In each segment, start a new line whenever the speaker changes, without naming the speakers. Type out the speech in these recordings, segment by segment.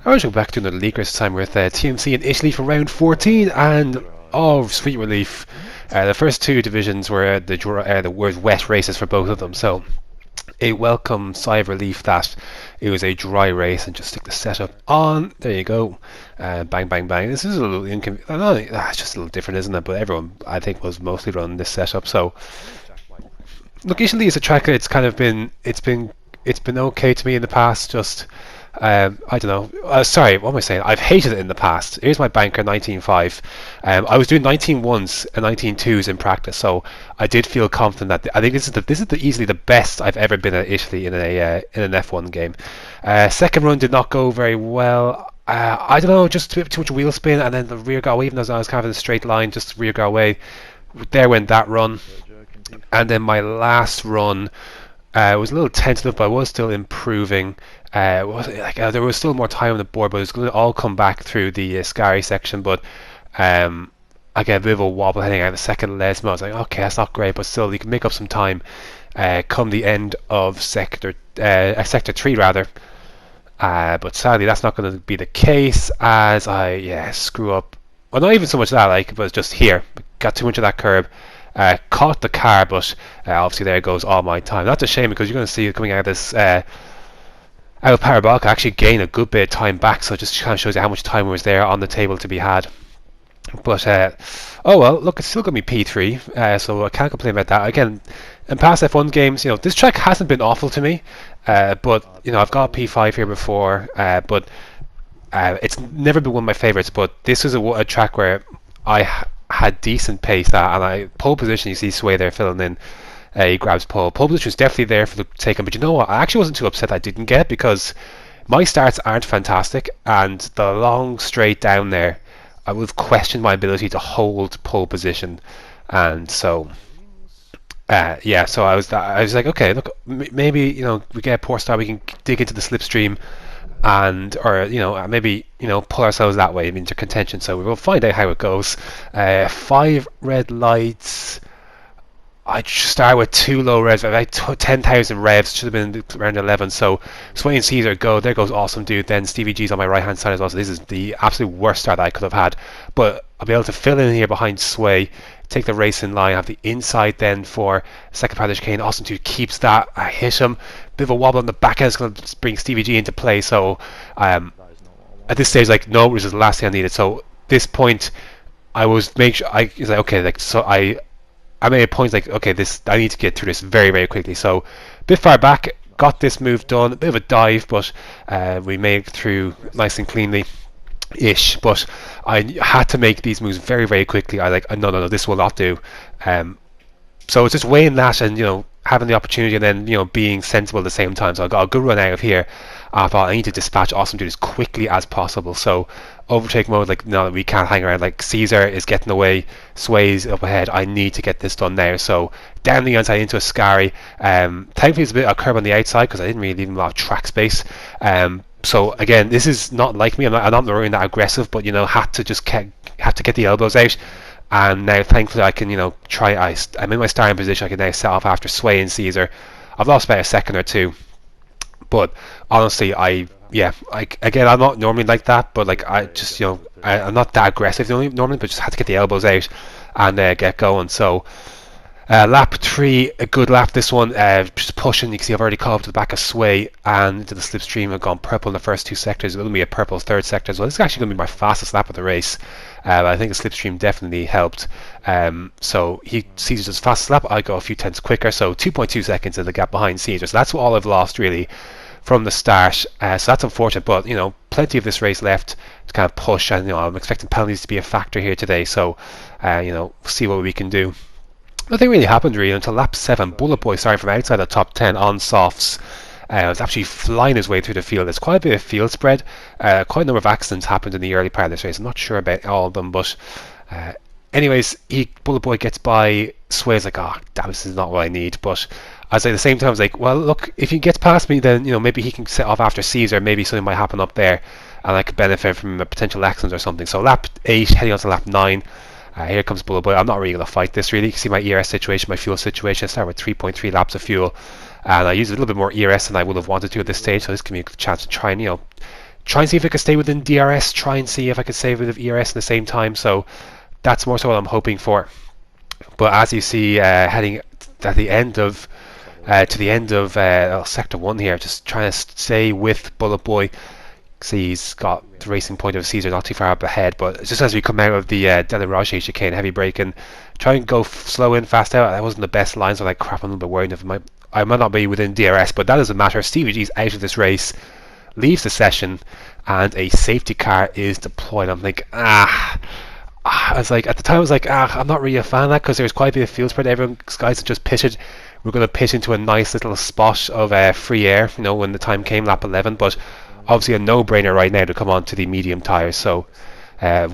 I was back to another league race this time with TMC in Italy for round 14, and oh, sweet relief. The first two divisions were the were wet races for both of them, so a welcome sigh of relief that it was a dry race and just stick the setup on. There you go. Bang, bang, bang. This is a little inconvenient. It's just a little different, isn't it? But everyone, I think, was mostly running this setup. So, look, Italy is a track that it's been okay to me in the past. Just I don't know. Sorry, what am I saying? I've hated it in the past. Here's my banker, 19.5. I was doing 19.1s and 19.2s in practice, so I did feel confident that I think this is easily the best I've ever been at Italy in an F1 game. Second run did not go very well. I don't know, just too much wheel spin, and then the rear got away, even though I was kind of in a straight line, just the rear got away. There went that run, and then my last run. Was a little tentative, but I was still improving. There was still more time on the board, but it was going to all come back through the Scary section. But I get a bit of a wobble heading out of the second Lesmo. I was like, okay, that's not great, but still, you can make up some time come the end of sector 3 rather. But sadly, that's not going to be the case as I screw up. Well, not even so much that, but just here, got too much of that curb. Caught the car, but obviously there goes all my time. That's a shame because you're going to see it coming out of this out of parabolic. I actually gain a good bit of time back, so it just kind of shows you how much time was there on the table to be had. But oh well, look, it's still going to be P3, so I can't complain about that. Again, in past F1 games, this track hasn't been awful to me, but I've got P5 here before, but it's never been one of my favourites. But this is a track where I had decent pace, and pole position, you see Sway there filling in. He grabs pole position was definitely there for the taking, but you know what, I actually wasn't too upset I didn't get, because my starts aren't fantastic, and the long straight down there I would have questioned my ability to hold pole position. And so so I was like, okay, look, maybe we get a poor start, we can dig into the slipstream or maybe pull ourselves that way into contention. So we will find out how it goes. 5 red lights. I start with 2 low revs, about 10,000 revs, should have been around 11. So Sway and Caesar go. There goes Awesome Dude. Then Stevie G's on my right hand side as well. So this is the absolute worst start that I could have had. But I'll be able to fill in here behind Sway, take the race in line, have the inside then for second part of the chicane. Awesome Dude keeps that. I hit him. Bit of a wobble on the back end is going to bring Stevie G into play. So at this stage, no, this is the last thing I needed. So this point, I was I made a point okay, I need to get through this very, very quickly. So a bit far back, got this move done, a bit of a dive, but we made it through nice and cleanly ish. But I had to make these moves very, very quickly. No, this will not do. So it's just weighing that and having the opportunity and then being sensible at the same time. So I got a good run out of here. I thought I need to dispatch Awesome Dude as quickly as possible. So overtake mode, no, we can't hang around. Caesar is getting away, Sway's up ahead. I need to get this done now. So down the inside into a Scary. Thankfully it's a bit of a curb on the outside because I didn't really leave him a lot of track space. So again, this is not like me. I'm not really that aggressive, but had to get the elbows out. And now thankfully I can I'm in my starting position. I can now set off after Sway and Caesar. I've lost about a second or two, but honestly I'm not normally like that, but I just I'm not that aggressive normally, but just had to get the elbows out and get going. So lap 3, a good lap this one, just pushing. You can see I've already caught up to the back of Sway and into the slipstream. I've gone purple in the first 2 sectors. It will be a purple third sector as well. This is actually going to be my fastest lap of the race. I think the slipstream definitely helped. So Caesar's his fastest lap. I go a few tenths quicker, so 2.2 seconds in the gap behind Caesar. So that's all I've lost really from the start. So that's unfortunate, but plenty of this race left to kind of push, and I'm expecting penalties to be a factor here today. So see what we can do. Nothing really happened until lap 7. Bullet Boy starting from outside the top 10 on softs. Was actually flying his way through the field. There's quite a bit of field spread. Quite a number of accidents happened in the early part of this race. I'm not sure about all of them, but anyways, Bullet Boy gets by. Sway's oh damn, this is not what I need. But at the same time, I was well, look, if he gets past me, then maybe he can set off after Caesar. Maybe something might happen up there, and I could benefit from a potential accident or something. So lap 8, heading on to lap 9. Here comes Bullet Boy. I'm not really going to fight this really. You can see my ERS situation, my fuel situation. I start with 3.3 laps of fuel, and I use a little bit more ERS than I would have wanted to at this stage. So this gives me a chance to try and try and see if I can stay within DRS, try and see if I can stay within ERS at the same time. So that's more so what I'm hoping for. But as you see, heading at the end of to the end of sector 1 here, just trying to stay with Bullet Boy. See, he's got the racing point of Caesar not too far up ahead, but just as we come out of the Delarage chicane, heavy braking, try and go slow in, fast out. That wasn't the best line, so like crap, I'm a little bit worried. I might not be within DRS, but that doesn't matter. Stevie G's out of this race, leaves the session, and a safety car is deployed. I'm like, I was like, at the time I was like, I'm not really a fan of that, because there was quite a bit of field spread. Everyone, guys, just pitched. We're going to pitch into a nice little spot of free air, you know, when the time came, lap 11, but obviously a no-brainer right now to come on to the medium tyres. So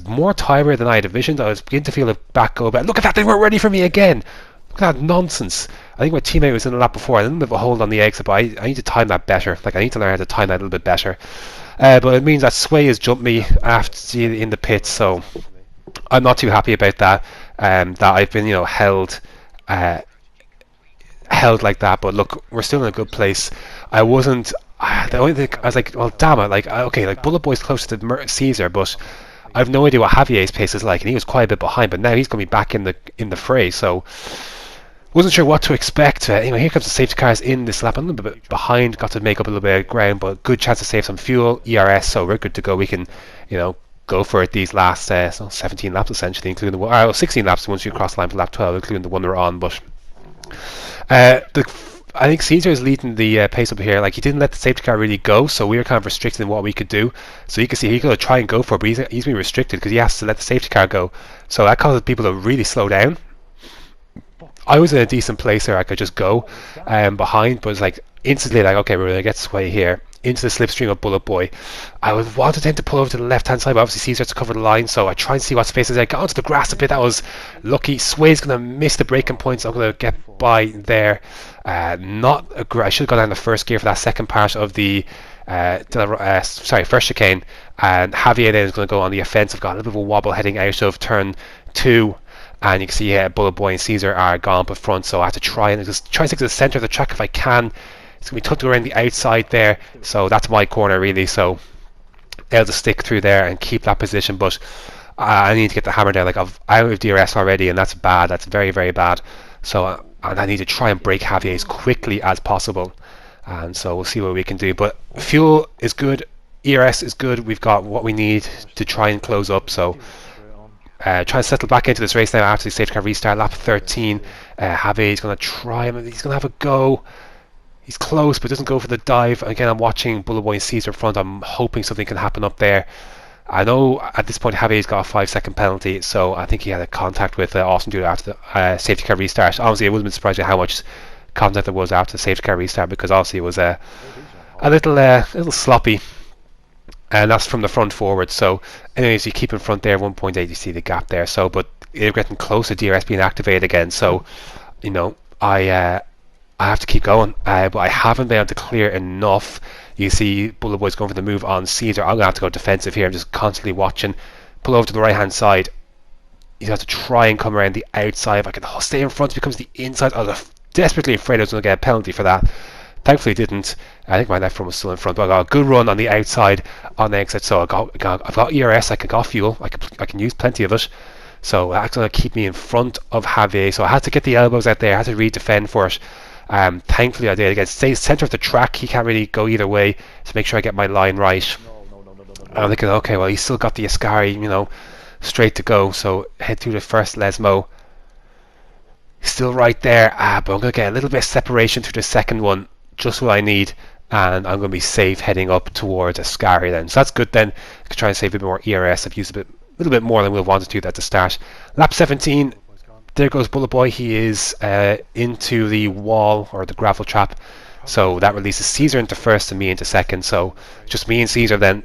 more tire than I had envisioned. I was beginning to feel a back go, but look at that, they weren't ready for me again. Look at that nonsense. I think my teammate was in the lap before. I didn't have a hold on the exit, but I need to time that better. Like, I need to learn how to time that a little bit better. But it means that Sway has jumped me after in the pits, so I'm not too happy about that. That I've been, you know, held like that. But look, we're still in a good place. I wasn't. The only thing I was like, well, damn it, like, okay, like Bullet Boy's closer to Caesar, but I've no idea what Javier's pace is like, and he was quite a bit behind, but now he's going to be back in the fray, so wasn't sure what to expect. Anyway, here comes the safety cars in this lap. I'm a little bit behind, got to make up a little bit of ground, but good chance to save some fuel, ERS, so we're good to go. We can, you know, go for it these last 17 laps essentially, including the 16 laps once you cross the line for lap 12, including the one we're on. But I think Caesar is leading the pace up here. Like, he didn't let the safety car really go, so we were kind of restricted in what we could do. So you can see he could try and go for it, but he's been restricted because he has to let the safety car go. So that causes people to really slow down. I was in a decent place there. I could just go behind, but it's like instantly like, okay, we're going to get Sway here into the slipstream of Bullet Boy. I wanted him to pull over to the left hand side, but obviously Caesar to cover the line, so I try and see what space is. I got onto the grass a bit. That was lucky. Sway's going to miss the braking points. I'm going to get by there. I should have gone down the first gear for that second part of the first chicane, and Javier then is going to go on the offensive. Got a little bit of a wobble heading out of turn 2. And you can see Bullet Boy and Caesar are gone up in front, so I have to try and stick to the centre of the track if I can. It's going to be tucked around the outside there, so that's my corner really, so able to stick through there and keep that position. But I need to get the hammer down. Like, I'm out of DRS already, and that's bad. That's very, very bad. So I need to try and break Javier as quickly as possible, and so we'll see what we can do. But fuel is good, ERS is good. We've got what we need to try and close up, so try and settle back into this race now after the safety car restart. Lap 13. Javier is going to try. He's going to have a go. He's close, but doesn't go for the dive. Again, I'm watching Bullet Boy and Caesar in front. I'm hoping something can happen up there. I know at this point Javier's got a 5-second penalty, so I think he had a contact with Austin Duda after the safety car restart. Honestly, I wouldn't have been surprised at how much contact there was after the safety car restart, because obviously it was a little sloppy. And that's from the front forward. So anyways, you keep in front there, 1.8, you see the gap there. So, but you're getting close to DRS being activated again. So, you know, I have to keep going. But I haven't been able to clear enough. You see Bullet Boy's going for the move on Caesar. I'm going to have to go defensive here. I'm just constantly watching. Pull over to the right-hand side. You have to try and come around the outside. If I can stay in front, it becomes the inside. I was desperately afraid I was going to get a penalty for that. Thankfully didn't. I think my left front was still in front, but I got a good run on the outside on the exit. So I've got ERS, I got fuel, I can use plenty of it. So that's going to keep me in front of Javier. So I had to get the elbows out there, I had to re-defend for it. Thankfully I did. Again, stay centre of the track, he can't really go either way, to make sure I get my line right. I'm thinking, okay, well, he's still got the Ascari, you know, straight to go. So head through the first Lesmo. Still right there, but I'm going to get a little bit of separation through the second one. Just what I need, and I'm going to be safe heading up towards Ascari then. So that's good then. I can try and save a bit more ERS. I've used a little bit more than we wanted to at the start. Lap 17, there goes Bullet Boy. He is into the wall, or the gravel trap. So that releases Caesar into first and me into second. So just me and Caesar then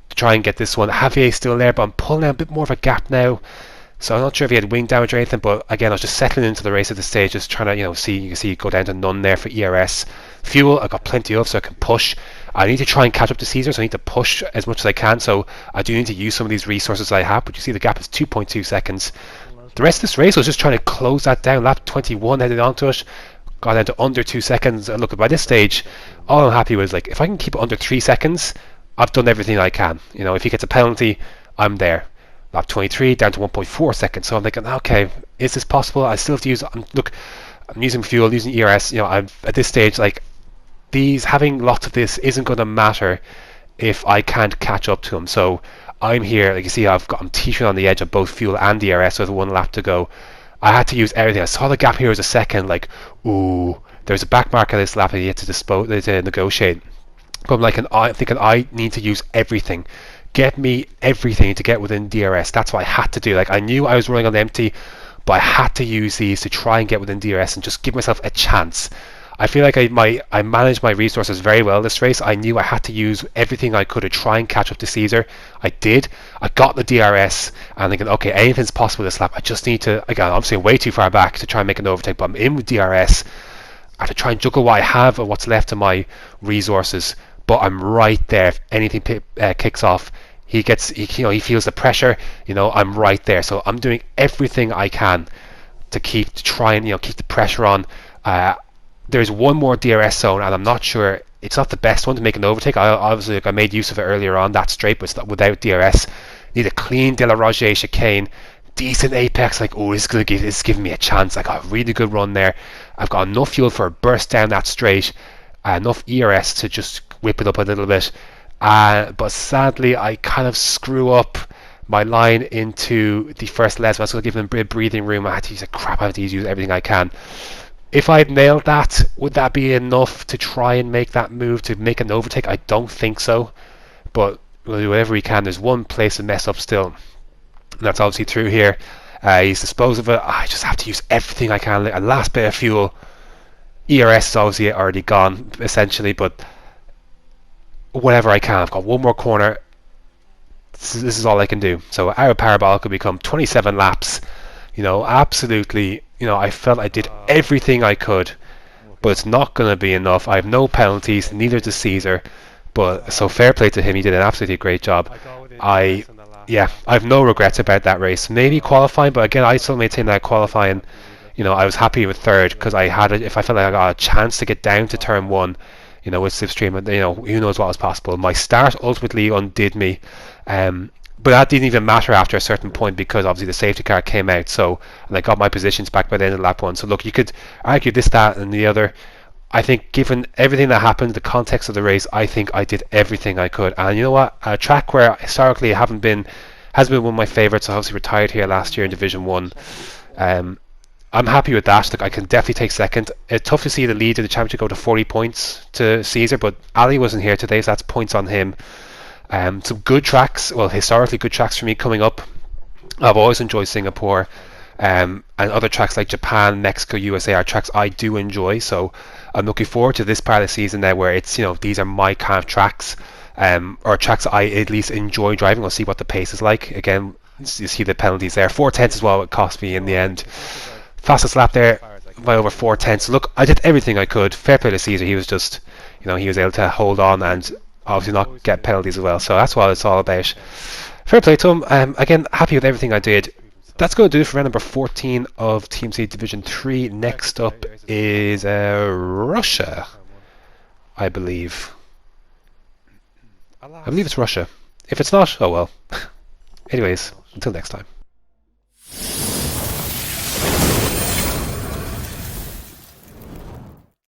to try and get this one. Javier still there, but I'm pulling out a bit more of a gap now. So I'm not sure if he had wing damage or anything, but again, I was just settling into the race at this stage, just trying to, you know, you can see go down to none there for ERS. Fuel, I got plenty of, so I can push. I need to try and catch up to Caesar, so I need to push as much as I can. So I do need to use some of these resources I have, but you see the gap is 2.2 seconds. The rest of this race I was just trying to close that down. Lap 21 headed onto it, got down to under 2 seconds. And look, by this stage, all I'm happy with is, like, if I can keep it under 3 seconds, I've done everything I can. You know, if he gets a penalty, I'm there. Lap 23 down to 1.4 seconds. So I'm thinking, okay, is this possible? I still have to use. Look, I'm using fuel, using ERS. You know, I'm at this stage like these having lots of this isn't going to matter if I can't catch up to him. So I'm here, like you see, I'm teetering on the edge of both fuel and DRS with 1 lap to go. I had to use everything. I saw the gap here as a second, like, ooh, there's a back marker this lap and you have to negotiate. But I'm like, I'm thinking I need to use everything. Get me everything to get within DRS. That's what I had to do. Like, I knew I was running on empty, but I had to use these to try and get within DRS and just give myself a chance. I feel like I managed my resources very well this race. I knew I had to use everything I could to try and catch up to Caesar. I did. I got the DRS and thinking, okay, anything's possible this lap. I just need to, again, obviously way too far back to try and make an overtake, but I'm in with DRS. I have to try and juggle what I have and what's left of my resources, but I'm right there. If anything kicks off, he feels the pressure. You know, I'm right there. So I'm doing everything I can to try and keep the pressure on. There's one more DRS zone, and I'm not sure. It's not the best one to make an overtake. I made use of it earlier on that straight, but without DRS. Need a clean De La Roger chicane, decent apex. Like, oh, this is giving me a chance. I got a really good run there. I've got enough fuel for a burst down that straight, enough ERS to just whip it up a little bit. But sadly, I kind of screw up my line into the first lesson. I was going to give them a bit of breathing room. I had to use I had to use everything I can. If I'd nailed that, would that be enough to try and make that move to make an overtake? I don't think so. But we'll do whatever we can. There's one place to mess up still, and that's obviously through here. He's disposed of it. I just have to use everything I can. A last bit of fuel. ERS is obviously already gone, essentially, but whatever I can. I've got one more corner. This is all I can do. So our parabolic will become 27 laps. You know, absolutely. You know, I felt I did everything I could, but it's not going to be enough. I have no penalties, neither does Caesar. But so fair play to him. He did an absolutely great job. I have no regrets about that race. Maybe qualifying, but again, I still maintain that qualifying. You know, I was happy with third because if I felt like I got a chance to get down to turn one, you know, with Slipstream, you know, who knows what was possible. My start ultimately undid me. But that didn't even matter after a certain point because obviously the safety car came out. So, and I got my positions back by the end of lap one. So look, you could argue this, that, and the other. I think given everything that happened, the context of the race, I think I did everything I could. And you know what? A track where historically has been one of my favourites. I obviously retired here last year in Division 1. I'm happy with that. Like, I can definitely take second. It's tough to see the lead of the championship go to 40 points to Caesar, but Ali wasn't here today, so that's points on him. Some good tracks, well, historically good tracks for me coming up. I've always enjoyed Singapore, and other tracks like Japan, Mexico, USA are tracks I do enjoy. So I'm looking forward to this part of the season now, where it's, you know, these are my kind of tracks, or tracks I at least enjoy driving. We'll see what the pace is like. Again, you see the penalties there. 4/10 is what it cost me in the end. Fastest lap there by over 4/10. Look, I did everything I could. Fair play to Caesar. He was just, you know, he was able to hold on and obviously not get penalties as well. So that's what it's all about. Fair play to him. Again, happy with everything I did. That's going to do it for round number 14 of TMC Division 3. Next up is Russia, I believe. I believe it's Russia. If it's not, oh well. Anyways, until next time.